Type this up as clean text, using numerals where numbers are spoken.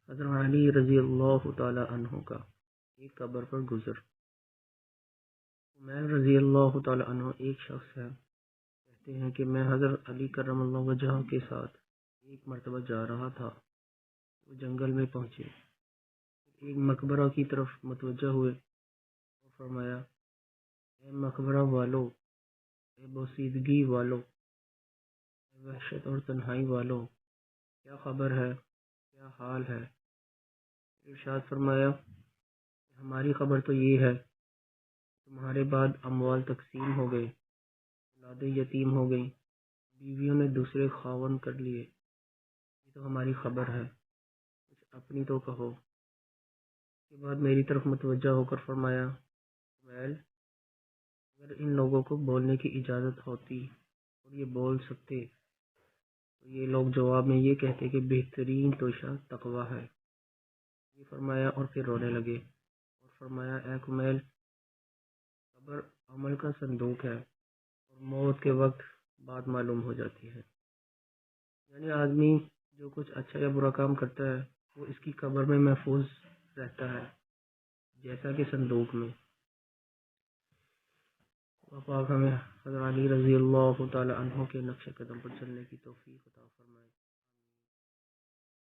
حضرت علی رضی اللہ تعالی عنہ کا ایک قبر پر گزر۔ عمیر رضی اللہ تعالی عنہ ایک شخص ہے، کہتے ہیں کہ میں حضرت علی کرم اللہ وجہہ کے ساتھ ایک مرتبہ جا رہا تھا۔ وہ جنگل میں پہنچے، ایک مقبرہ کی طرف متوجہ ہوئے اور فرمایا، اے مقبرہ والو، اے بوسیدگی والو، اے وحشت اور تنہائی والو، کیا خبر ہے، کیا حال ہے؟ ارشاد فرمایا، ہماری خبر تو یہ ہے، تمہارے بعد اموال تقسیم ہو گئے، اولادیں یتیم ہو گئیں، بیویوں نے دوسرے خاوند کر لیے، یہ تو ہماری خبر ہے، کچھ اپنی تو کہو۔ اس کے بعد میری طرف متوجہ ہو کر فرمایا، ویل، اگر ان لوگوں کو بولنے کی اجازت ہوتی اور یہ بول سکتے تو یہ لوگ جواب میں یہ کہتے کہ بہترین توشہ تقوی ہے۔ یہ فرمایا اور پھر رونے لگے اور فرمایا، اے کمیل، قبر عمل کا صندوق ہے اور موت کے وقت بات معلوم ہو جاتی ہے۔ یعنی آدمی جو کچھ اچھا یا برا کام کرتا ہے وہ اس کی قبر میں محفوظ رہتا ہے، جیسا کہ صندوق میں۔ اللہ پاک ہمیں حضرت علی رضی اللہ تعالی عنہ کے نقش قدم پر چلنے کی توفیق عطا فرمائے۔